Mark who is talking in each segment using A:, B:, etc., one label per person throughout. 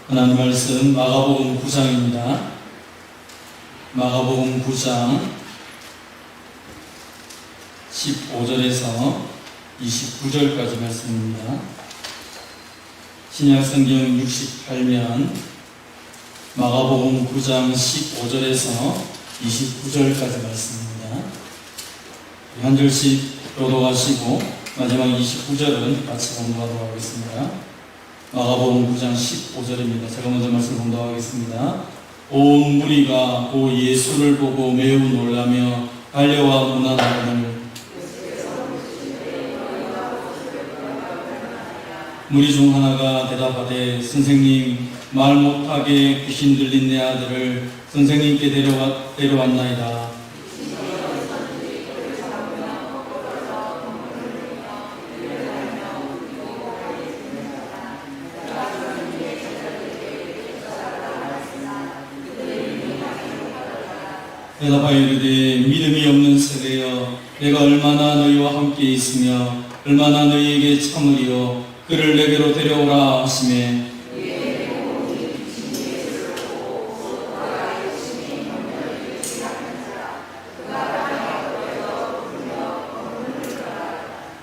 A: 하나님 말씀 마가복음 9장입니다. 마가복음 9장 15절에서 29절까지 말씀입니다. 신약성경 68면 마가복음 9장 15절에서 29절까지 말씀입니다. 한 절씩 교독하시고 마지막 29절은 같이 공부하도록 하겠습니다. 마가복음 9장 15절입니다. 제가 먼저 말씀을 공독하겠습니다. 온 무리가 고 예수를 보고 매우 놀라며 달려와 문안하거늘 무리 중 하나가 대답하되 선생님, 말 못하게 귀신 들린 내 아들을 선생님께 데려왔나이다. 대답하여 이르되 믿음이 없는 세대여, 내가 얼마나 너희와 함께 있으며 얼마나 너희에게 참으리요 그를 내게로 데려오라 하시매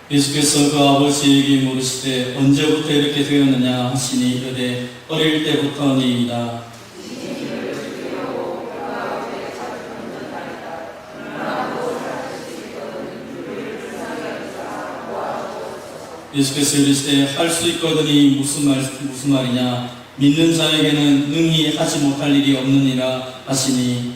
A: 예수께서 그 아버지에게 물으시되 언제부터 이렇게 되었느냐 하시니 이르되 어릴 때부터니이다. 예수께서 이르시되 할 수 있거든이 무슨 말이냐 믿는 자에게는 능히 하지 못할 일이 없느니라 하시니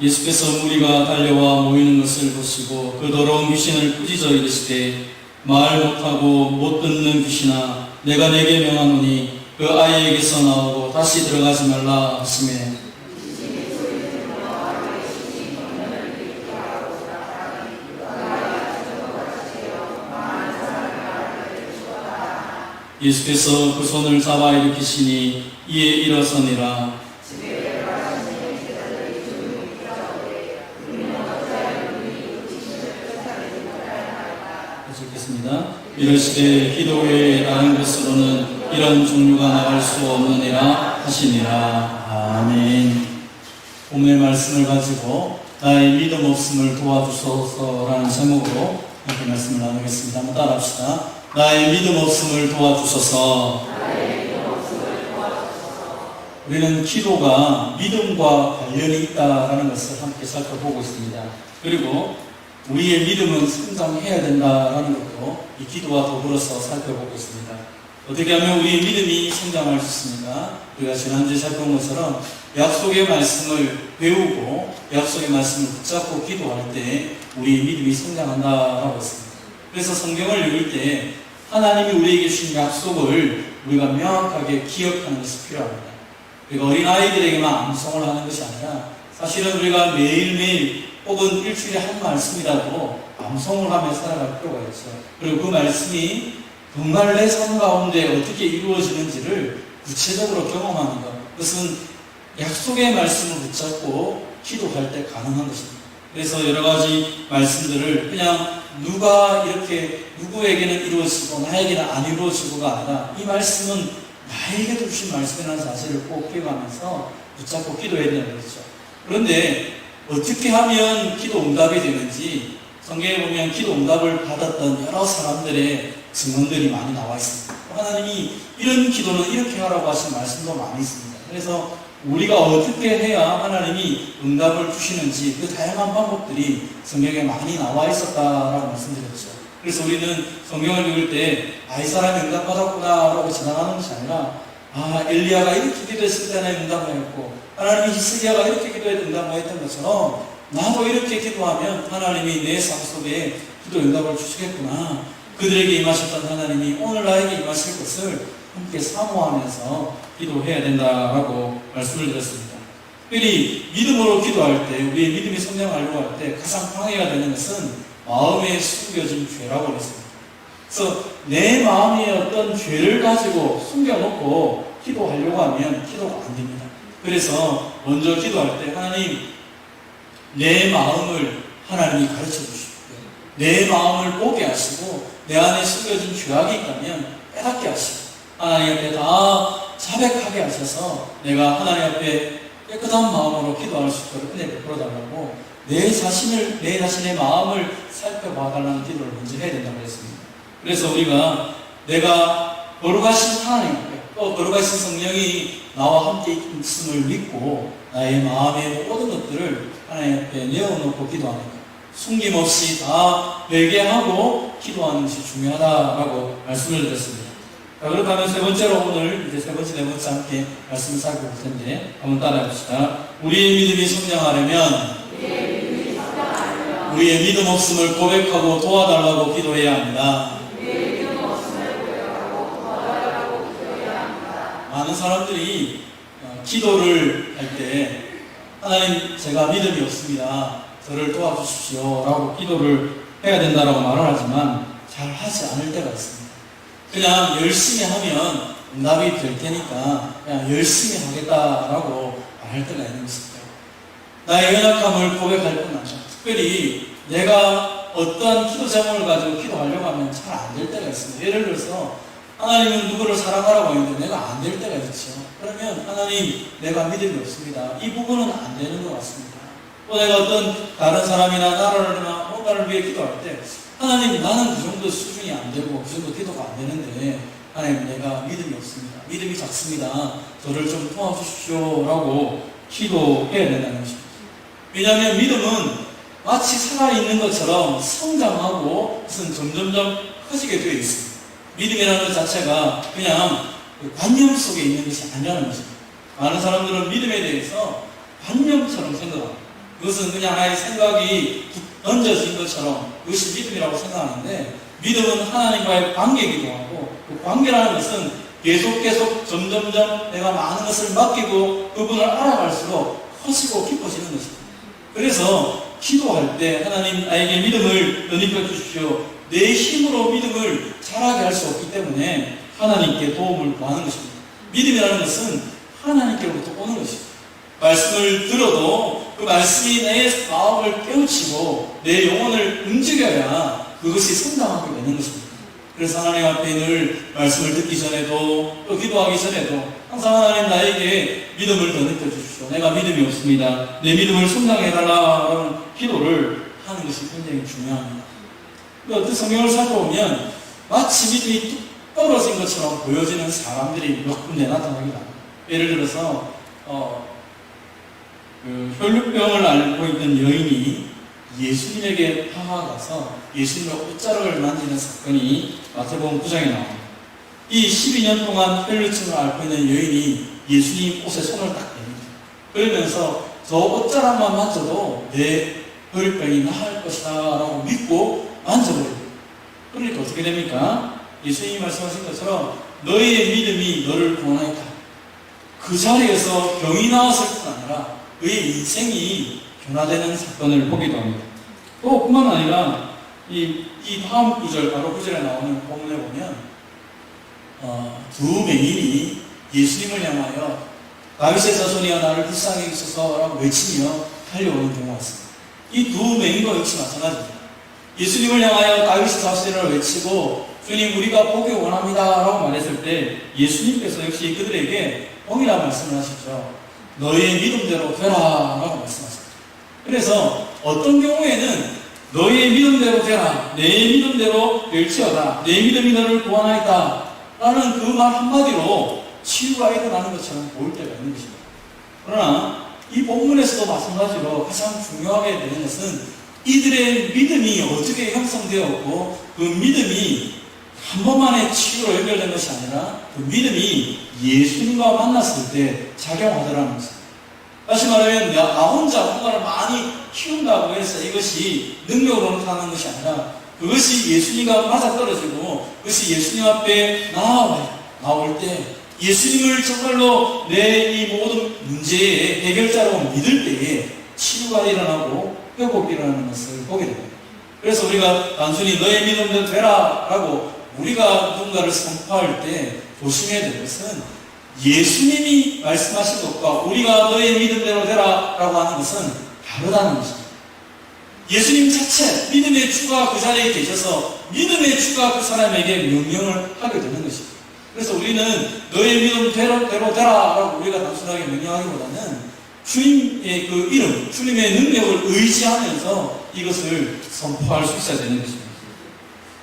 A: 예수께서 무리가 달려와 모이는 것을 보시고 그 더러운 귀신을 꾸짖어 이르시되 말 못하고 못 듣는 귀신아, 내가 내게 명하노니 그 아이에게서 나오고 다시 들어가지 말라 하시매 예수께서 그 손을 잡아 일으키시니 이에 일어서니라. 읽겠습니다. 이르시되 기도 외에 다른 것으로는 이런 종류가 나갈 수 없느니라 하시니라. 아멘. 오늘 말씀을 가지고 나의 믿음 없음을 도와주소서라는 제목으로 이렇게 말씀을 나누겠습니다. 한번 따라합시다. 나의 믿음 없음을 도와주소서. 우리는 기도가 믿음과 관련이 있다는 것을 함께 살펴보고 있습니다. 그리고 우리의 믿음은 성장해야 된다는 것도 이 기도와 더불어서 살펴보고 있습니다. 어떻게 하면 우리의 믿음이 성장할 수 있습니까? 우리가 지난주에 살펴본 것처럼 약속의 말씀을 배우고 약속의 말씀을 붙잡고 기도할 때 우리의 믿음이 성장한다라고 했습니다. 그래서 성경을 읽을 때 하나님이 우리에게 주신 약속을 우리가 명확하게 기억하는 것이 필요합니다. 그러니까 어린아이들에게만 암송을 하는 것이 아니라 사실은 우리가 매일매일 혹은 일주일에 한 말씀이라도 암송을 하며 살아갈 필요가 있죠. 그리고 그 말씀이 정말 내 삶 가운데 어떻게 이루어지는지를 구체적으로 경험하는 것, 그것은 약속의 말씀을 붙잡고 기도할 때 가능한 것입니다. 그래서 여러 가지 말씀들을 그냥 누가 이렇게 누구에게는 이루어지고 나에게는 안 이루어지고가 아니라 이 말씀은 나에게도 주신 말씀이라는 사실을 꼭 기억하면서 붙잡고 기도해야 되는 것이죠. 그런데 어떻게 하면 기도 응답이 되는지 성경에 보면 기도 응답을 받았던 여러 사람들의 증언들이 많이 나와 있습니다. 하나님이 이런 기도는 이렇게 하라고 하신 말씀도 많이 있습니다. 그래서 우리가 어떻게 해야 하나님이 응답을 주시는지 그 다양한 방법들이 성경에 많이 나와 있었다라고 말씀드렸죠. 그래서 우리는 성경을 읽을 때 이 사람이 응답받았구나 라고 지나가는 것이 아니라 엘리야가 이렇게 기도했을 때는 응답하였고 하나님이 히스기야가 이렇게 기도해도 응답하였던 것처럼 나도 이렇게 기도하면 하나님이 내 삶 속에 기도 응답을 주시겠구나, 그들에게 임하셨던 하나님이 오늘 나에게 임하실 것을 함께 사모하면서 기도해야 된다라고 말씀을 드렸습니다. 특별히 믿음으로 기도할 때, 우리의 믿음이 성장하려고 할 때 가장 방해가 되는 것은 마음에 숨겨진 죄라고 했습니다. 그래서 내 마음에 어떤 죄를 가지고 숨겨놓고 기도하려고 하면 기도가 안 됩니다. 그래서 먼저 기도할 때 하나님, 내 마음을 하나님이 가르쳐 주십시오. 내 마음을 보게 하시고 내 안에 숨겨진 죄악이 있다면 깨닫게 하시고 하나님 앞에 다 자백하게 하셔서 내가 하나님 앞에 깨끗한 마음으로 기도할 수 있도록 은혜 베풀어 달라고 내 자신의 마음을 살펴봐 달라는 기도를 먼저 해야 된다고 했습니다. 그래서 우리가 내가 거룩하신 하나님 앞에 또 거룩하신 성령이 나와 함께 있음을 믿고 나의 마음의 모든 것들을 하나님 앞에 내어놓고 기도하는 것, 숨김없이 다 회개하고 기도하는 것이 중요하다라고 말씀을 드렸습니다. 자, 그렇다면 세 번째로 오늘 이제 세 번째, 네 번째 함께 말씀을 살펴볼 텐데 한번 따라해 봅시다. 우리의 믿음이 성장하려면 우리의 믿음 없음을 고백하고 도와달라고 기도해야 합니다. 많은 사람들이 기도를 할 때 하나님 제가 믿음이 없습니다. 저를 도와주십시오 라고 기도를 해야 된다라고 말을 하지만 잘 하지 않을 때가 있습니다. 그냥 열심히 하면 응답이 될 테니까 그냥 열심히 하겠다라고 말할 때가 있는 것입니다. 나의 연약함을 고백할 뿐 아니라 특별히 내가 어떠한 기도 제목을 가지고 기도하려고 하면 잘 안 될 때가 있습니다. 예를 들어서 하나님은 누구를 사랑하라고 하는데 내가 안 될 때가 있죠. 그러면 하나님 내가 믿음이 없습니다. 이 부분은 안 되는 것 같습니다. 또 내가 어떤 다른 사람이나 나라나 뭔가를 위해 기도할 때 하나님 나는 그 정도 수준이 안 되고 그 정도 기도가 안 되는데 하나님 내가 믿음이 없습니다. 믿음이 작습니다. 저를 좀 도와주십시오 라고 기도해야 된다는 것입니다. 왜냐하면 믿음은 마치 살아있는 것처럼 성장하고 무슨 점점점 커지게 되어 있습니다. 믿음이라는 것 자체가 그냥 관념 속에 있는 것이 아니라는 것입니다. 많은 사람들은 믿음에 대해서 관념처럼 생각합니다. 그것은 그냥 하나의 생각이 던져진 것처럼 그것이 믿음이라고 생각하는데 믿음은 하나님과의 관계이기도 하고 그 관계라는 것은 계속 점점점 내가 많은 것을 맡기고 그분을 알아갈수록 커지고 깊어지는 것입니다. 그래서 기도할 때 하나님 나에게 믿음을 연입해 주십시오. 내 힘으로 믿음을 자라게 할 수 없기 때문에 하나님께 도움을 구하는 것입니다. 믿음이라는 것은 하나님께로부터 오는 것입니다. 말씀을 들어도 그 말씀이 내 마음을 깨우치고 내 영혼을 움직여야 그것이 성장하게 되는 것입니다. 그래서 하나님 앞에 늘 말씀을 듣기 전에도 또 기도하기 전에도 항상 하나님 나에게 믿음을 더 느껴주십시오. 내가 믿음이 없습니다. 내 믿음을 성장해달라는 기도를 하는 것이 굉장히 중요합니다. 어떤 성경을 살펴보면 마치 믿음이 뚝 떨어진 것처럼 보여지는 사람들이 몇 군데 나타나기도 합니다. 예를 들어서 혈루병을 앓고 있는 여인이 예수님에게 다가가서 예수님의 옷자락을 만지는 사건이 마태복음 9장에 나옵니다. 이 12년 동안 혈루증을 앓고 있는 여인이 예수님 옷에 손을 딱 댑니다. 그러면서 저 옷자락만 만져도 내 혈루병이 나을 것이다 라고 믿고 만져버립니다. 그러니까 어떻게 됩니까? 예수님이 말씀하신 것처럼 너희의 믿음이 너를 구원하였다. 그 자리에서 병이 나왔을 뿐 아니라 그의 인생이 변화되는 사건을 보기도 합니다. 또 뿐만 아니라 이 다음 구절, 바로 구절에 나오는 본문에 보면 두 맹인이 예수님을 향하여 다윗의 자손이여 나를 불쌍히 여기소서 라고 외치며 달려오는 경우가 있습니다. 이 두 맹인과 역시 마찬가지입니다. 예수님을 향하여 다윗의 자손이라고 외치고 주님 우리가 보기 원합니다 라고 말했을 때 예수님께서 역시 그들에게 동일한 말씀을 하시죠. 너희의 믿음대로 되라 라고 말씀하십니다. 그래서 어떤 경우에는 너희의 믿음대로 되라, 내 믿음대로 될지어다, 내 믿음이 너를 구원하였다 라는 그 말 한마디로 치유가 일어나는 것처럼 보일 때가 있는 것입니다. 그러나 이 본문에서도 마찬가지로 가장 중요하게 되는 것은 이들의 믿음이 어떻게 형성되었고 그 믿음이 한 번만에 치유로 연결된 것이 아니라 그 믿음이 예수님과 만났을 때 작용하더라는 것입니다. 다시 말하면 나 혼자 뭔가를 많이 키운다고 해서 이것이 능력으로 나타나는 것이 아니라 그것이 예수님과 맞아떨어지고 그것이 예수님 앞에 나올 때 예수님을 정말로 내 이 모든 문제의 해결자로 믿을 때에 치유가 일어나고 회복이 일어나는 것을 보게 됩니다. 그래서 우리가 단순히 너의 믿음대로 되라 라고 우리가 누군가를 선포할 때 조심해야 될 것은 예수님이 말씀하신 것과 우리가 너의 믿음대로 되라 라고 하는 것은 다르다는 것입니다. 예수님 자체, 믿음의 주가 그 자리에 계셔서 믿음의 주가 그 사람에게 명령을 하게 되는 것입니다. 그래서 우리는 너의 믿음대로 되라 라고 우리가 단순하게 명령하기보다는 주님의 그 이름, 주님의 능력을 의지하면서 이것을 선포할 수 있어야 되는 것입니다.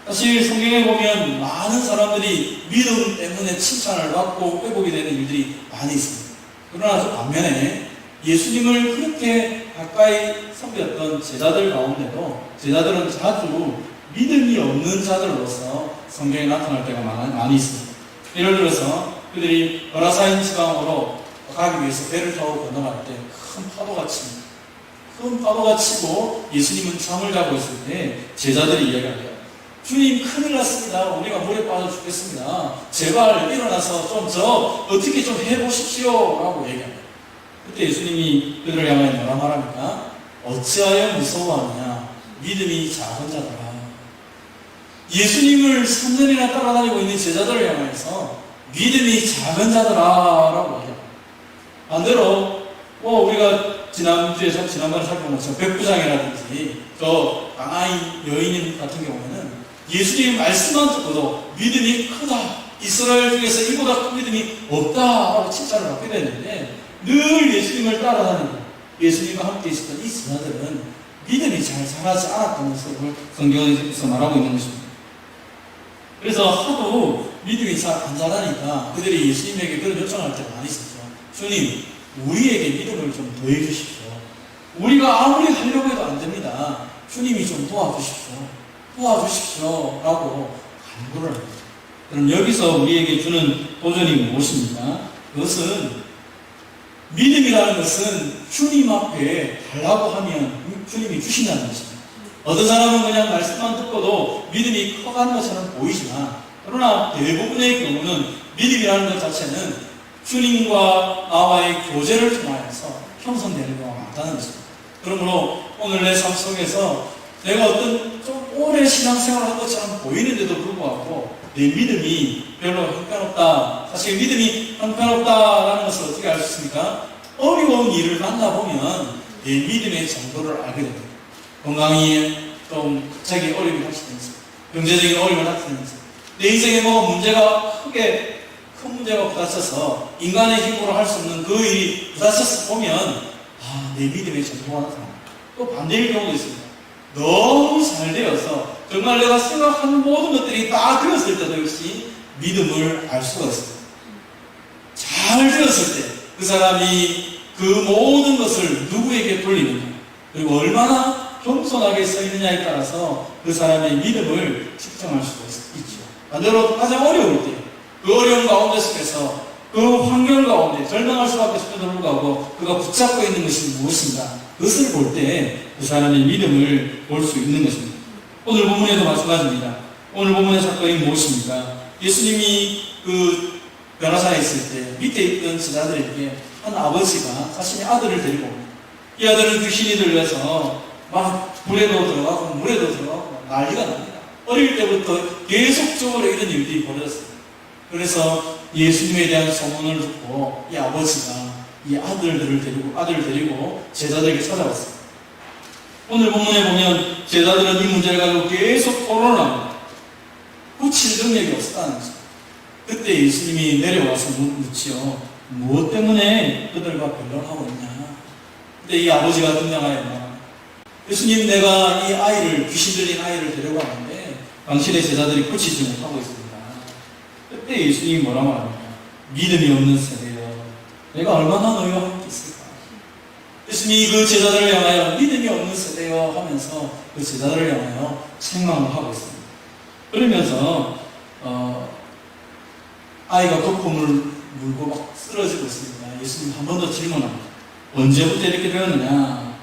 A: 사실 성경에 보면 많은 사람들이 믿음 때문에 칭찬을 받고 회복이 되는 일들이 많이 있습니다. 그러나 반면에 예수님을 그렇게 가까이 섬겼던 제자들 가운데도 제자들은 자주 믿음이 없는 자들로서 성경에 나타날 때가 많이 있습니다. 예를 들어서 그들이 거라사인 지방으로 가기 위해서 배를 타고 건너갈 때 큰 파도가 치고 예수님은 잠을 자고 있을 때 제자들이 이야기해요. 주님 큰일 났습니다. 우리가 물에 빠져 죽겠습니다. 제발 일어나서 어떻게 좀 해보십시오 라고 얘기합니다. 그때 예수님이 그들을 향하여 뭐라 말합니까? 어찌하여 무서워하느냐? 믿음이 작은 자들아. 예수님을 3년이나 따라다니고 있는 제자들을 향해서 믿음이 작은 자들아 라고 얘기합니다. 반대로 우리가 지난번에 살펴본 것처럼 백부장이라든지 저 강하인 여인 같은 경우에는 예수님 말씀만 듣고도 믿음이 크다. 이스라엘 중에서 이보다 큰 믿음이 없다라고 칭찬을 받게 되는데 늘 예수님을 따라다니고 예수님과 함께 있었던 이 제자들은 믿음이 잘 자라지 않았다는 것을 성경에서 말하고 있는 것입니다. 그래서 하도 믿음이 잘 안 자라니까 그들이 예수님에게 그런 요청할 때가 많이 있었죠. 주님, 우리에게 믿음을 좀 더해 주십시오. 우리가 아무리 하려고 해도 안 됩니다. 주님이 좀 도와주십시오 라고 간구를 합니다. 그럼 여기서 우리에게 주는 도전이 무엇입니까? 그것은 믿음이라는 것은 주님 앞에 달라고 하면 주님이 주신다는 것입니다. 어떤 사람은 그냥 말씀만 듣고도 믿음이 커가는 것처럼 보이지만 그러나 대부분의 경우는 믿음이라는 것 자체는 주님과 나와의 교제를 통하여서 형성되는 경우가 많다는 것입니다. 그러므로 오늘 내 삶 속에서 내가 어떤 좀 오래 신앙생활을 한 것처럼 보이는데도 불구하고 내 믿음이 별로 형편없다. 사실 믿음이 형편없다라는 것을 어떻게 알 수 있습니까? 어려운 일을 만나보면 내 믿음의 정도를 알게 됩니다. 건강이 좀 갑자기 어려움이 닥치면서 경제적인 어려움이 닥치면서 내 인생에 뭐 문제가 큰 문제가 부딪혀서 인간의 힘으로 할 수 없는 그 일이 부딪혀서 보면 내 믿음의 정도가 나타납니다. 또 반대일 경우도 있습니다. 너무 잘 되어서 정말 내가 생각하는 모든 것들이 다 되었을 때도 역시 믿음을 알 수가 있습니다. 잘 되었을 때 그 사람이 그 모든 것을 누구에게 돌리느냐 그리고 얼마나 겸손하게 서 있느냐에 따라서 그 사람의 믿음을 측정할 수가 있죠. 반대로 가장 어려울 때 그 어려운 가운데 속에서 그 환경 가운데 절망할 수밖에 없음에도 불구하고 그가 붙잡고 있는 것이 무엇인가 그것을 볼 때 그 사람의 믿음을 볼 수 있는 것입니다. 오늘 본문에도 마찬가지입니다. 오늘 본문의 사건이 무엇입니까? 예수님이 그 변화사에 있을 때 밑에 있던 제자들에게 한 아버지가 자신의 아들을 데리고 옵니다. 이 아들은 귀신이 들려서 막 불에도 들어가고 물에도 들어가고 난리가 납니다. 어릴 때부터 계속적으로 이런 일들이 벌어졌습니다. 그래서 예수님에 대한 소문을 듣고 이 아버지가 이 아들을 데리고 제자들에게 찾아왔습니다. 오늘 본문에 보면 제자들은 이 문제를 가지고 계속 토론을 합니다. 고칠 능력이 없었다는 것입니다. 그때 예수님이 내려와서 묻지요. 무엇 때문에 그들과 변론하고 있냐? 그때 이 아버지가 등장하여 예수님, 내가 이 아이를, 귀신 들린 아이를 데려가는데 당신의 제자들이 고치지 못하고 있습니다. 그때 예수님이 뭐라 말합니까? 믿음이 없는 세대여, 내가 얼마나 너희와 함께 있을까? 예수님이 그 제자들을 향하여 믿음이 없는 세대여 하면서 그 제자들을 향하여 책망을 하고 있습니다. 그러면서 아이가 거품을 물고 막 쓰러지고 있습니다. 예수님 한 번 더 질문합니다. 언제부터 이렇게 되었느냐?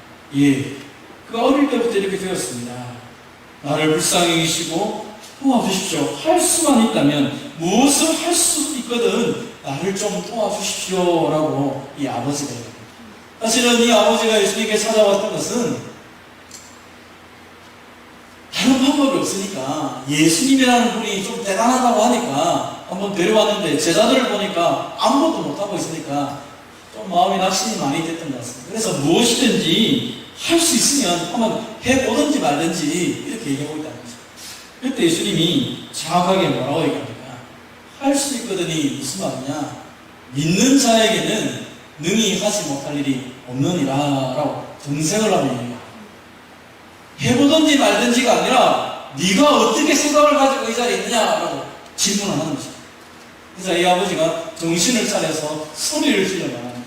A: 그가 어릴 때부터 이렇게 되었습니다. 나를 불쌍히 여기시고 도와주십시오. 할 수만 있다면 무엇을 할 수 있거든 나를 좀 도와주십시오 라고 이 아버지가 얘기합니다. 사실은 이 아버지가 예수님께 찾아왔던 것은 다른 방법이 없으니까 예수님이라는 분이 좀 대단하다고 하니까 한번 데려왔는데 제자들을 보니까 아무것도 못하고 있으니까 좀 마음이 낙심이 많이 됐던 것 같습니다. 그래서 무엇이든지 할 수 있으면 한번 해보든지 말든지 이렇게 얘기하고 있다는 거죠. 그때 예수님이 정확하게 뭐라고 얘기합니까? 할 수 있거든이 무슨 말이냐? 믿는 자에게는 능히 하지 못할 일이 없느니라 라고 정색을 하면 얘기합니다. 해보든지 말든지가 아니라 네가 어떻게 생각을 가지고 이 자리에 있느냐라고 질문을 하는 거죠. 그래서 이 아버지가 정신을 차려서 소리를 질러 말합니다.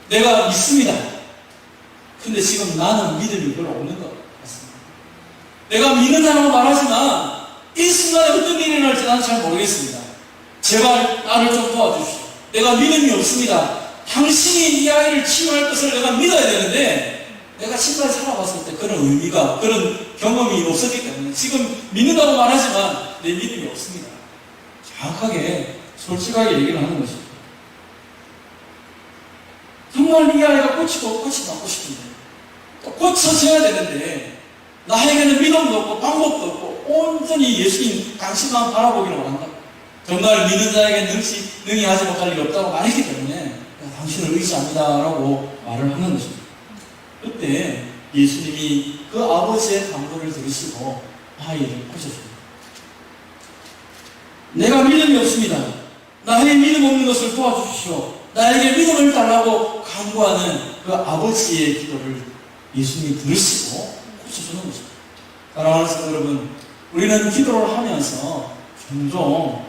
A: 내가 믿습니다. 근데 지금 나는 믿음이 별로 없는 것 같습니다. 내가 믿는다고 말하지만 이 순간에 어떤 일이 일어날지 나는 잘 모르겠습니다. 제발 나를 좀 도와주십시오. 내가 믿음이 없습니다. 당신이 이 아이를 치유할 것을 내가 믿어야 되는데 내가 지금까지 살아봤을 때 그런 의미가, 그런 경험이 없었기 때문에 지금 믿는다고 말하지만 내 믿음이 없습니다. 정확하게 솔직하게 얘기를 하는 것입니다. 정말 이 아이가 고치고 받고 싶은데 또 고쳐져야 되는데 나에게는 믿음도 없고 방법도 없고 온전히 예수님 당신만 바라보기를 원한다. 정말 믿는 자에게 능히 하지 못할 일이 없다고 말했기 때문에 당신을 의지합니다 라고 말을 하는 것입니다. 그때 예수님이 그 아버지의 간구를 들으시고 아이를 고쳐줍니다. 내가 믿음이 없습니다. 나에게 믿음 없는 것을 도와주십시오. 나에게 믿음을 달라고 간구하는 그 아버지의 기도를 예수님이 들으시고 고쳐주는 것입니다. 사랑하는 성도 여러분, 우리는 기도를 하면서 종종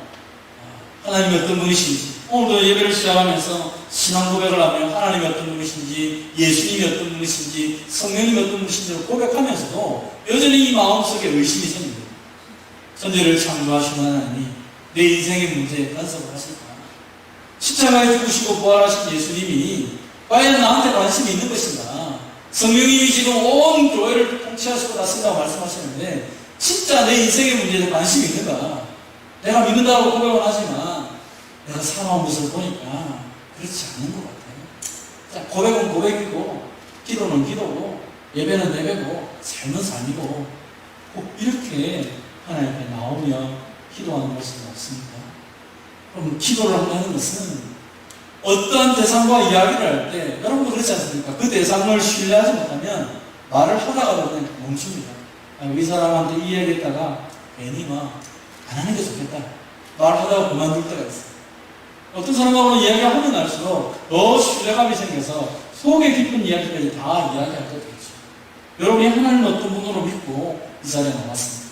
A: 하나님이 어떤 분이신지, 오늘도 예배를 시작하면서 신앙 고백을 하며 하나님이 어떤 분이신지, 예수님이 어떤 분이신지, 성령님이 어떤 분이신지를 고백하면서도 여전히 이 마음속에 의심이 생깁니다. 천지를 창조하신 하나님이 내 인생의 문제에 간섭을 하실까? 십자가에 죽으시고 부활하신 예수님이 과연 나한테 관심이 있는 것인가? 성령님이 지금 온 교회를 통치하시고 다스린다고 말씀하셨는데 진짜 내 인생의 문제에 관심이 있는가? 내가 믿는다고 고백을 하지만 내가 살아온 것을 보니까 그렇지 않은 것 같아요. 자, 고백은 고백이고 기도는 기도고 예배는 예배고 삶은 삶이고 꼭 이렇게 하나님 앞에 나오며 기도하는 것은 없습니까? 그럼 기도를 하는 것은 어떠한 대상과 이야기를 할 때 여러분도 그렇지 않습니까? 그 대상을 신뢰하지 못하면 말을 하다가도 그냥 멈춥니다. 이 사람한테 이 얘기했다가 괜히 안 하는 게 좋겠다. 말하다가 그만둘 때가 있어요. 어떤 사람하고는 이야기하면 할수록 더 신뢰감이 생겨서 속에 깊은 이야기까지 다 이야기할 때도 있죠. 여러분이 하나님을 어떤 분으로 믿고 이 자리에 나왔습니다.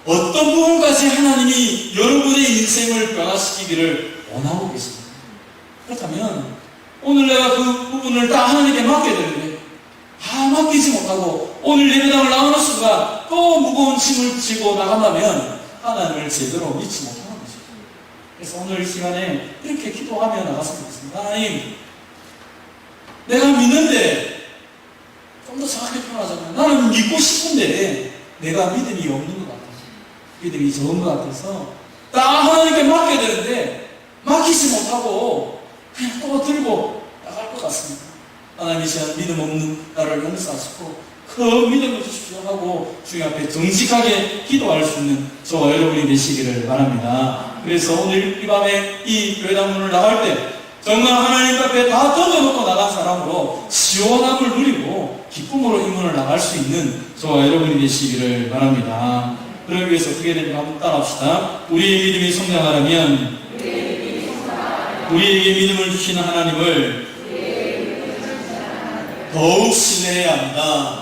A: 어떤 부분까지 하나님이 여러분의 인생을 변화시키기를 원하고 계십니다. 그렇다면 오늘 내가 그 부분을 다 하나님께 맡게 되는데 다 맡기지 못하고 오늘 예배당을 나오는 순간 또 무거운 짐을 지고 나간다면 하나님을 제대로 믿지 못하는 거죠. 그래서 오늘 이 시간에 이렇게 기도하며 나갔으면 좋겠습니다. 하나님, 내가 믿는데 좀 더 정확하게 표현하자면 나는 믿고 싶은데 내가 믿음이 없는 것 같아서 믿음이 적은 것 같아서 다 하나님께 맡게 되는데 맡기지 못하고 그냥 또 들고 나갈 것 같습니다. 하나님 이 시간 믿음 없는 나를 용서하시고 그 믿음을 주십시오 하고 주님 앞에 정직하게 기도할 수 있는 저와 여러분이 되시기를 바랍니다. 그래서 오늘 이 밤에 이 교회당 문을 나갈 때 정말 하나님 앞에 다 던져놓고 나간 사람으로 시원함을 누리고 기쁨으로 이 문을 나갈 수 있는 저와 여러분이 되시기를 바랍니다. 그러기 위해서 어떻게 되는가 한번 따라합시다. 우리의 믿음이 성장하려면 우리에게 믿음을 주시는 하나님을 더욱 신뢰해야 합니다.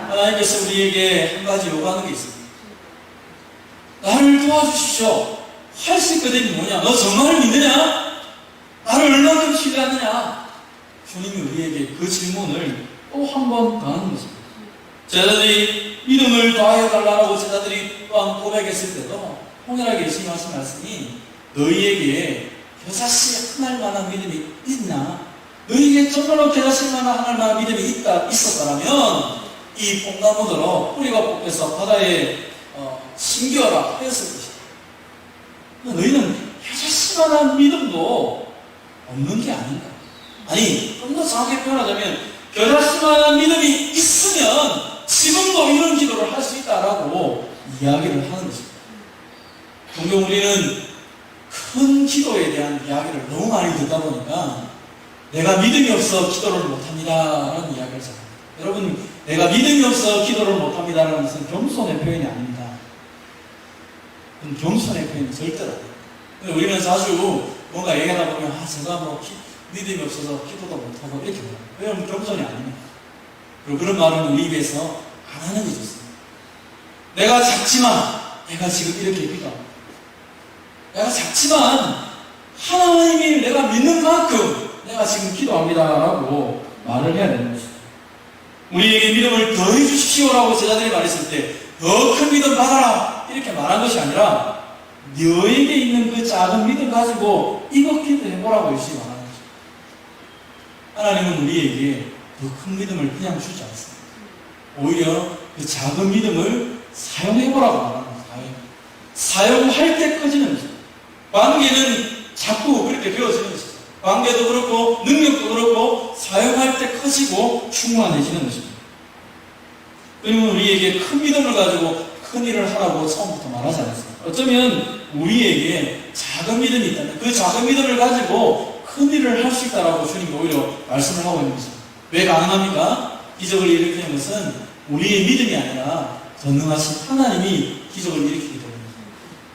A: 하나님께서 우리에게 한 가지 요구하는 게 있습니다. 나를 도와주십시오. 할 수 있거든요. 뭐냐? 너 정말 믿느냐? 나를 얼마큼 신뢰하느냐? 주님이 우리에게 그 질문을 또 한 번 더 하는 것입니다. 제자들이 믿음을 더하여달라고 제자들이 또한 고백했을 때도 통일하게 예수님 하신 말씀이 너희에게 겨자씨 하늘 만한 믿음이 있나? 너희에게 정말로 겨자씨 하늘 만한 믿음이 있었다면 이 뽕나무들로 뿌리가 뽑혀서 바다에 심겨라 하였을 것이다. 너희는 겨자씨만한 믿음도 없는 게 아닌가? 아니, 좀 더 정확하게 표현하자면 겨자씨만한 믿음이 있으면 지금도 이런 기도를 할 수 있다라고 이야기를 하는 것입니다. 종종 우리는 큰 기도에 대한 이야기를 너무 많이 듣다 보니까 내가 믿음이 없어 기도를 못합니다 라는 이야기를 합니다. 여러분, 내가 믿음이 없어 기도를 못합니다라는 것은 겸손의 표현이 아닙니다. 그건 겸손의 표현이 절대로 아니에요. 근데 우리는 자주 뭔가 얘기하다 보면 제가 믿음이 없어서 기도도 못하고 이렇게 말해요. 왜냐하면 겸손이 아닙니다. 그리고 그런 말은 우리 입에서 안 하는 게 좋습니다. 내가 작지만 내가 지금 이렇게 기도합니다. 내가 작지만 하나님이 내가 믿는 만큼 내가 지금 기도합니다라고 말을 해야 되는 것입니다. 우리에게 믿음을 더해 주십시오라고 제자들이 말했을 때 더 큰 믿음 받아라 이렇게 말한 것이 아니라 너에게 있는 그 작은 믿음 가지고 이거 기도해보라고 열심히 말하는 것입니다. 하나님은 우리에게 더 큰 믿음을 그냥 주지 않습니다. 오히려 그 작은 믿음을 사용해보라고 말하는 거예요. 사용할 때 꺼지는 것입니다. 관계는 자꾸 그렇게 배워지는 것입니다. 관계도 그렇고 능력도 그렇고 사용할 때 커지고 충만해지는 것입니다. 그리고 우리에게 큰 믿음을 가지고 큰 일을 하라고 처음부터 말하지 않았습니다. 어쩌면 우리에게 작은 믿음이 있다면 그 작은 믿음을 가지고 큰 일을 할 수 있다라고 주님이 오히려 말씀을 하고 있는 것입니다. 왜 가능합니까? 기적을 일으키는 것은 우리의 믿음이 아니라 전능하신 하나님이 기적을 일으키기 때문입니다.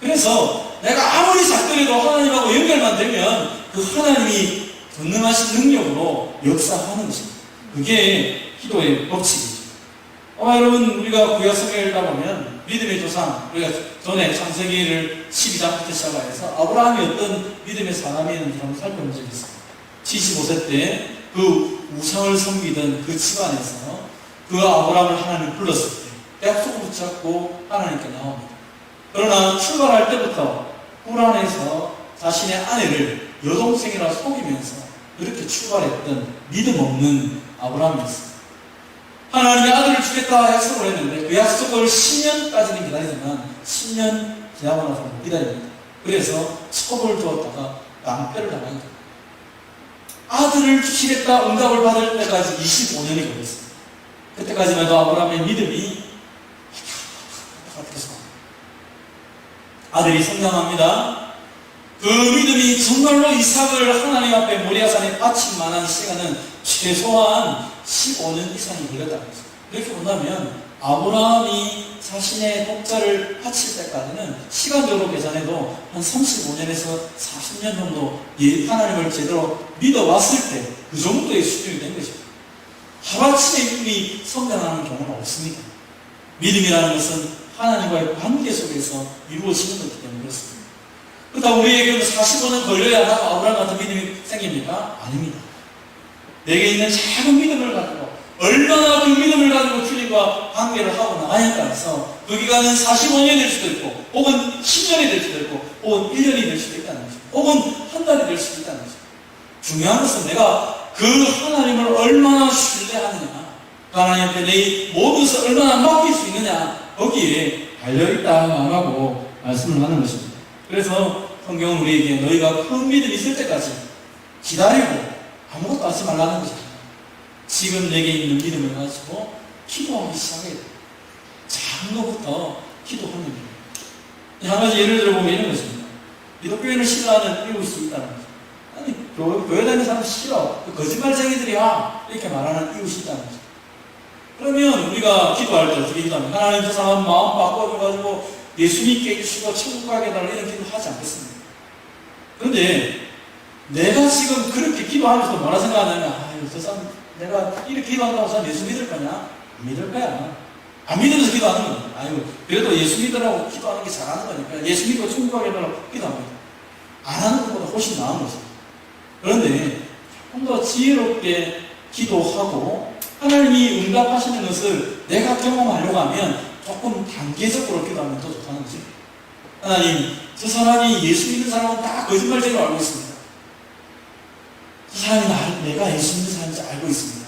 A: 그래서 내가 아무리 작더라도 하나님하고 연결만 되면 그 하나님이 전능하신 능력으로 역사하는 것입니다. 그게 기도의 법칙이죠. 여러분, 우리가 구약 성경을 읽다 보면 믿음의 조상, 우리가 전에 창세기를 12장부터 시작해서 아브라함이 어떤 믿음의 사람이었는지 한번 살펴본 적이 있습니다. 75세 때 그 우상을 섬기던 그 집안에서 그 아브라함을 하나님 불렀을 때 약속을 붙잡고 하나님께 나옵니다. 그러나 출발할 때부터 불안해서 자신의 아내를 여동생이라 속이면서 그렇게 출발했던 믿음 없는 아브라함이었습니다. 하나님이 아들을 주겠다 약속을 했는데 그 약속을 10년까지는 기다리지만 10년 지나고 나서 못 기다립니다. 그래서 첩을 두었다가 낭패를 당하게 됩니다. 아들을 주시겠다 응답을 받을 때까지 25년이 걸렸습니다. 그때까지만 해도 아브라함의 믿음이 아들이 성장합니다. 그 믿음이 정말로 이삭을 하나님 앞에 모리아산에 바칠 만한 시간은 최소한 15년 이상이 걸렸다는 거죠. 이렇게 본다면 아브라함이 자신의 독자를 바칠 때까지는 시간적으로 계산해도 한 35년에서 40년 정도 하나님을 제대로 믿어왔을 때 그 정도의 수준이 된 것입니다. 하루아침에 믿음이 성장하는 경우는 없습니다. 믿음이라는 것은 하나님과의 관계 속에서 이루어지는 것이기 때문에 그렇습니다. 그렇다고 우리에게는 45년 걸려야 아브라함 같은 믿음이 생깁니까? 아닙니다. 내게 있는 작은 믿음을 가지고 얼마나 그 믿음을 가지고 주님과 관계를 하고 나가냐에 따라서 그 기간은 45년이 될 수도 있고 혹은 10년이 될 수도 있고 혹은 1년이 될 수도 있다는 것이죠. 혹은 한 달이 될 수도 있다는 것이죠. 중요한 것은 내가 그 하나님을 얼마나 신뢰하느냐, 그 하나님 앞에 내 모든 것을 얼마나 맡길 수 있느냐, 거기에 달려있다라고 말씀을 하는 것입니다. 그래서 성경은 우리에게 너희가 큰 믿음이 있을 때까지 기다리고 아무것도 하지 말라는 것입니다. 지금 내게 있는 믿음을 가지고 기도하기 시작해야 돼요. 작은 것부터 기도하는 거예요. 한 가지 예를 들어보면 이런 것입니다. 기독교인을 싫어하는 이웃이 있다는 거죠. 아니, 교회 다니는 사람 싫어. 거짓말쟁이들이야. 이렇게 말하는 이웃이 있다는 거죠. 그러면 우리가 기도할 때 어떻게 기도하면 하나님 저 사람 마음 바꿔줘가지고 예수 믿게 해주시고 천국 가게 해달라 이런 기도 하지 않겠습니다. 그런데 내가 지금 그렇게 기도하면서 뭐라 생각하냐면 아유 저 사람 내가 이렇게 기도한다고 사람 예수 믿을 거냐? 안 믿을 거야. 안 믿으면서 기도하는 거야. 아유 그래도 예수 믿으라고 기도하는 게 잘하는 거니까 예수 믿고 천국 가게 해달라고 기도합니다. 안 하는 것보다 훨씬 나은 거죠. 그런데 조금 더 지혜롭게 기도하고 하나님이 응답하시는 것을 내가 경험하려고 하면 조금 단계적으로 기도하면 더 좋다는 거죠. 하나님, 저 사람이 예수 믿는 사람은 다 거짓말쟁이로 알고 있습니다. 저 사람이 내가 예수 믿는 사람인지 알고 있습니다.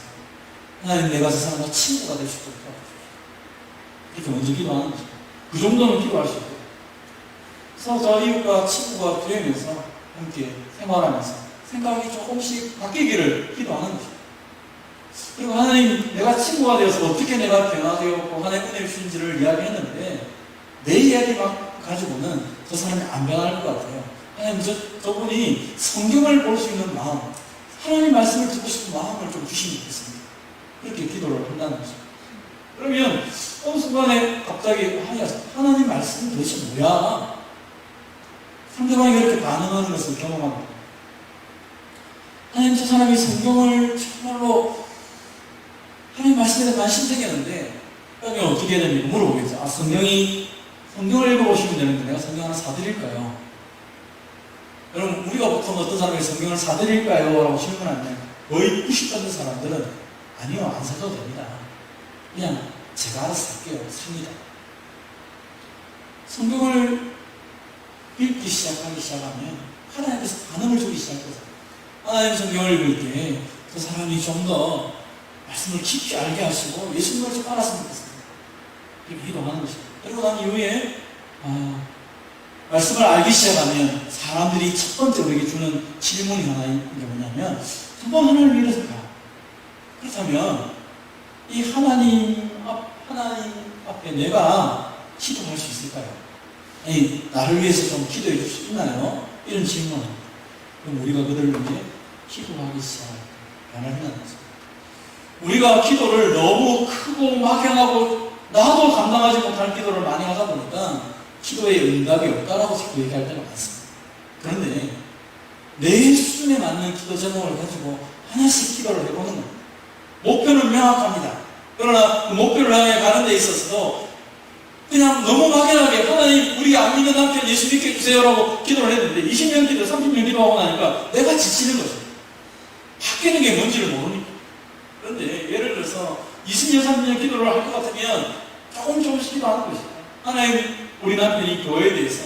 A: 하나님, 내가 저 사람과 친구가 될 수 있도록 도와주십시오. 이렇게 먼저 기도하는 거죠. 그 정도는 기도할 수 있고요. 그래서 저 이웃과 친구가 되면서 함께 생활하면서 생각이 조금씩 바뀌기를 기도하는 거죠. 그리고 하나님, 내가 친구가 되어서 어떻게 내가 변화되었고 하나님 은혜를 주신지를 이야기했는데 내 이야기만 가지고는 저 사람이 안 변할 것 같아요. 하나님, 저분이 성경을 볼 수 있는 마음, 하나님 말씀을 듣고 싶은 마음을 좀 주시면 좋겠습니다. 그렇게 기도를 한다는 거죠. 그러면 어느 순간에 갑자기 하나님 말씀은 도대체 뭐야? 상대방이 그렇게 반응하는 것을 경험합니다. 하나님, 저 사람이 성경을 정말로 하나님 말씀에 대해 관심 생겼는데 그러면 어떻게 해야 됩니까? 물어보겠죠. 성경을 읽어보시면 되는데 내가 성경 하나 사드릴까요? 여러분, 우리가 보통 어떤 사람에게 성경을 사드릴까요? 라고 질문하면 거의 90% 사람들은 아니요, 안 사도 됩니다. 그냥 제가 알아서 살게요. 삽니다. 성경을 읽기 시작하면 하나님께서 반응을 주기 시작해서 하나님 성경을 읽을 때 그 사람이 좀 더 말씀을 깊이 알게 하시고 예수님을 좀 알았으면 좋겠습니다. 이렇게 기도하는 것입니다. 그리고 난 이후에 말씀을 알기 시작하면 사람들이 첫 번째 우리에게 주는 질문이 하나 있는 게 뭐냐면 정말 하나님을 믿으실까? 그렇다면 이 하나님 앞에 내가 기도할 수 있을까요? 아니, 나를 위해서 좀 기도해 줄 수 있나요? 이런 질문. 그럼 우리가 그들을 위해 기도하기 시작합니다. 변화한다는 거죠. 우리가 기도를 너무 크고 막연하고 나도 감당하지 못할 기도를 많이 하다 보니까 기도에 응답이 없다라고 자꾸 얘기할 때가 많습니다. 그런데 내 수준에 맞는 기도 제목을 가지고 하나씩 기도를 해보는 겁니다. 목표는 명확합니다. 그러나 그 목표를 향해 가는 데 있어서도 그냥 너무 막연하게 하나님, 우리 안 믿는 남편 예수 믿게 해주세요라고 기도를 했는데 20년 기도, 30년 기도하고 나니까 내가 지치는 거죠. 바뀌는 게 뭔지를 모르니까. 그런데 예를 들어서 20년, 30년 기도를 할 것 같으면 조금씩 기도하는 것이죠. 하나님, 우리 남편이 교회에 대해서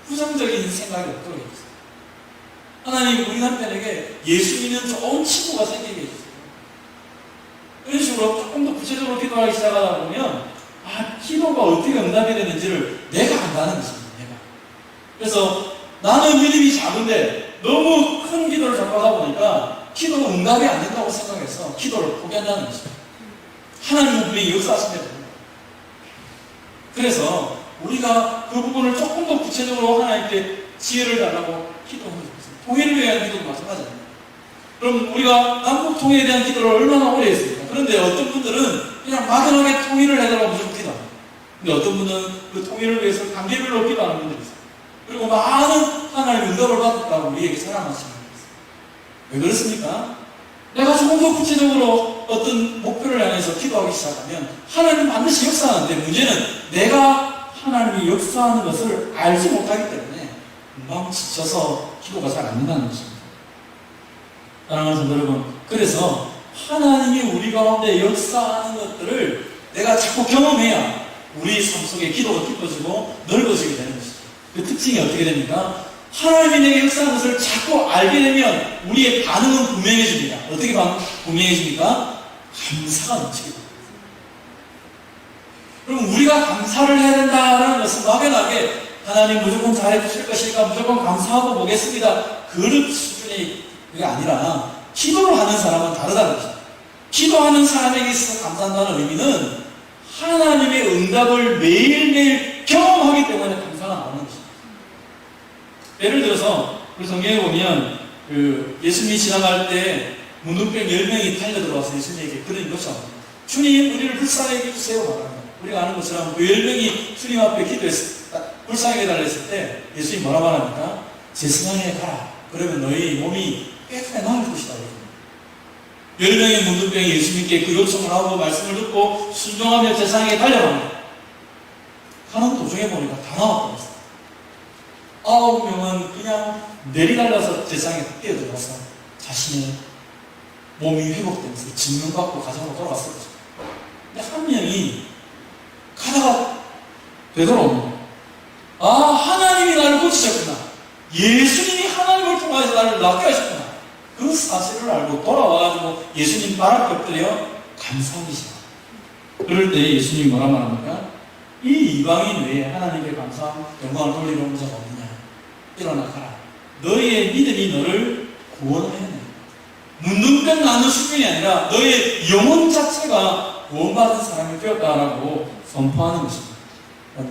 A: 부정적인 생각이 없도록 해주세요. 하나님, 우리 남편에게 예수 믿는 좋은 친구가 생기게 해주세요. 이런 식으로 조금 더 구체적으로 기도하기 시작하다 보면 기도가 어떻게 응답이 되는지를 내가 안다는 것입니다. 내가. 그래서 나는 믿음이 작은데 너무 큰 기도를 자꾸 하다 보니까 기도가 응답이 안 된다고 생각해서 기도를 포기한다는 것입니다. 하나님은 분명히 역사하신다고 합니다. 그래서 우리가 그 부분을 조금 더 구체적으로 하나님께 지혜를 달라고 기도하는 것입니다. 통일을 위한 기도도 마찬가지입니다. 그럼 우리가 남북 통일에 대한 기도를 얼마나 오래 했습니까? 그런데 어떤 분들은 그냥 막연하게 통일을 해달라고 무조건 기도합니다. 근데 어떤 분은 그 통일을 위해서 단계별로 기도하는 분들이 있어요. 그리고 많은 하나님의 응답을 받았다고 우리에게 자랑하시는 분들이 있어요. 왜 그렇습니까? 내가 조금 더 구체적으로 어떤 목표를 향해서 기도하기 시작하면 하나님은 반드시 역사하는데 문제는 내가 하나님이 역사하는 것을 알지 못하기 때문에 금방 지쳐서 기도가 잘 안 된다는 것입니다. 사랑하는 성도 여러분, 그래서 하나님이 우리 가운데 역사하는 것들을 내가 자꾸 경험해야 우리 삶 속에 기도가 깊어지고 넓어지게 되는 것이죠. 그 특징이 어떻게 됩니까? 하나님이 내게 역사하는 것을 자꾸 알게 되면 우리의 반응은 분명해집니다. 어떻게 분명해집니까? 감사가 넘치게 됩니다. 그럼 우리가 감사를 해야 된다는 것은 막연하게 하나님 무조건 잘해 주실 것이니까 무조건 감사하고 보겠습니다. 그런 수준이 그게 아니라 기도를 하는 사람은 다르다는 것입니다. 기도하는 사람에게 있어서 감사한다는 의미는 하나님의 응답을 매일매일 경험하기 때문에 감사가 나오는 것입니다. 예를 들어서 우리 성경에 보면 예수님이 지나갈 때 문둥병 10명이 달려 들어와서 예수님에게 그런 것처럼 주님, 우리를 불쌍하게 해주세요 말합니다. 우리가 아는 것처럼 그 10명이 주님 앞에 불쌍하게 달렸을 때 예수님이 뭐라 말합니까? 제 승항에 가라. 그러면 너희 몸이 깨끗하게 나을 것이다. 10명의 문둥병이 예수님께 그 요청을 하고 말씀을 듣고 순종하며 제사장에게 달려갑니다. 가는 도중에 보니까 다 나왔습니다. 9명은 그냥 내리달려서 제사장에 뛰어들어가서 자신의 몸이 회복되면서 증명받고 가정으로 돌아갔을 거죠. 근데 한 명이 가다가 되돌아옵니다. 하나님이 나를 고치셨구나. 예수님이 하나님을 통해서 나를 낫게 하셨구나. 그 사실을 알고 돌아와가지고 예수님 발 앞에 엎드려 감사하기 시작합니다. 그럴 때 예수님이 뭐라 말합니까? 이 이방인 외에 하나님께 감사함, 영광을 돌리러 온 자가 없느냐? 일어나 가라. 너희의 믿음이 너를 구원하였네. 문둥병 나는 수준이 아니라 너의 영혼 자체가 구원받은 사람이 되었다라고 선포하는 것입니다.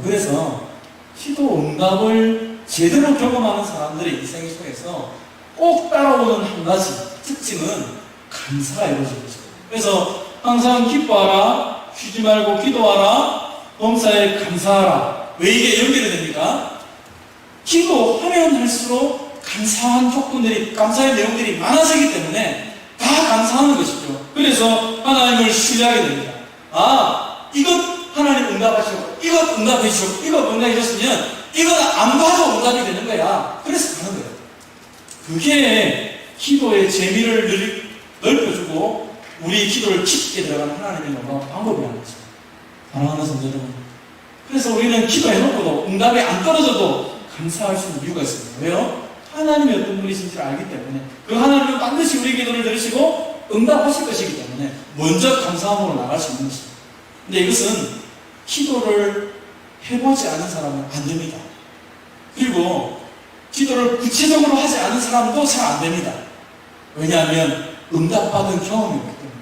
A: 그래서 기도 응답을 제대로 경험하는 사람들의 인생 속에서 꼭 따라오는 한 가지 특징은 감사가 이루어지는 것입니다. 그래서 항상 기뻐하라, 쉬지 말고 기도하라, 범사에 감사하라. 왜 이게 연결이 됩니까? 기도하면 할수록 감사한 조건들이, 감사의 내용들이 많아지기 때문에 다 감사하는 것이죠. 그래서 하나님을 신뢰하게 됩니다. 아, 이것 하나님 응답하시고, 이것 응답해 주시고, 이것 응답해 주셨으면 이건 안 봐도 응답이 되는 거야. 그래서 가는 거예요. 그게 기도의 재미를 넓혀주고 우리 기도를 깊게 들어가는 하나님의 방법이라는 거죠. 사랑하는 성도 여러분, 그래서 우리는 기도해놓고도 응답이 안 떨어져도 감사할 수 있는 이유가 있습니다. 왜요? 하나님이 어떤 분이신지를 알기 때문에, 그 하나님은 반드시 우리 기도를 들으시고 응답하실 것이기 때문에 먼저 감사함으로 나갈 수 있는 것입니다. 근데 이것은 기도를 해보지 않은 사람은 안 됩니다. 그리고 기도를 구체적으로 하지 않은 사람도 잘 안 됩니다. 왜냐하면 응답받은 경험이 없기 때문에.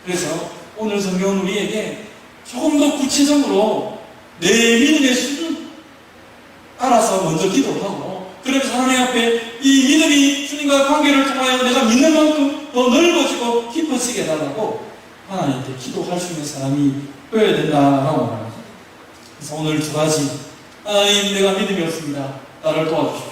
A: 그래서 오늘 성경은 우리에게 조금 더 구체적으로 내 믿음의 수준 따라서 먼저 기도를 하고, 그러면서 하나님 앞에 이 믿음이 주님과의 관계를 통하여 내가 믿는 만큼 더 넓어지고 깊어지게 해달라고 하나님께 기도할 수 있는 사람이 되어야 된다라고 말합니다. 그래서 오늘 두 가지. 하나님, 내가 믿음이 없습니다. 나를 도와주십시오.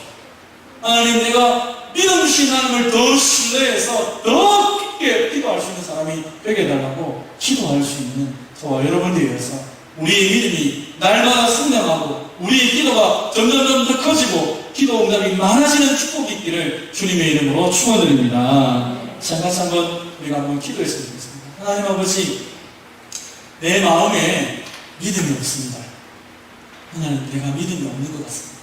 A: 하나님, 내가 믿음 주신 하나님을 더 신뢰해서 더 깊게 기도할 수 있는 사람이 되게 해달라고 기도할 수 있는 저와 여러분들이 위해서 우리의 믿음이 날마다 성장하고 우리의 기도가 점점 더 커지고 기도 응답이 많아지는 축복이 있기를 주님의 이름으로 축원드립니다. 자, 같이 한번 우리가 한번 기도했으면 좋겠습니다. 하나님 아버지, 내 마음에 믿음이 없습니다. 하나님, 내가 믿음이 없는 것 같습니다.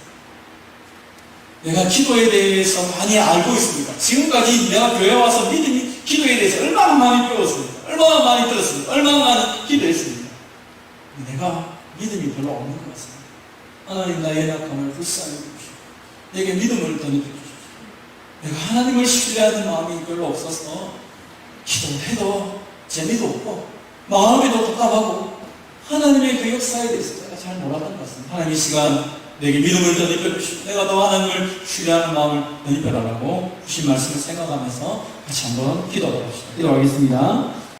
A: 내가 기도에 대해서 많이 알고 있습니다. 지금까지 내가 교회에 와서 기도에 대해서 얼마나 많이 배웠습니까? 얼마나 많이 들었습니까? 얼마나 많이 기도했습니다. 내가 믿음이 별로 없는 것 같습니다. 하나님, 나의 약함을 불쌍히 여기십시오. 내게 믿음을 더 느껴주십시오. 내가 하나님을 신뢰하는 마음이 별로 없어서 기도를 해도 재미도 없고 마음이 더 답답하고 하나님의 그 역사에 대해서 내가 잘 몰랐던 것 같습니다. 하나님, 이 시간 내게 믿음을 더 입혀주시고 내가 더 하나님을 신뢰하는 마음을 더 입혀달라고 주신 말씀을 생각하면서 같이 한번 기도하겠습니다. 기도하겠습니다.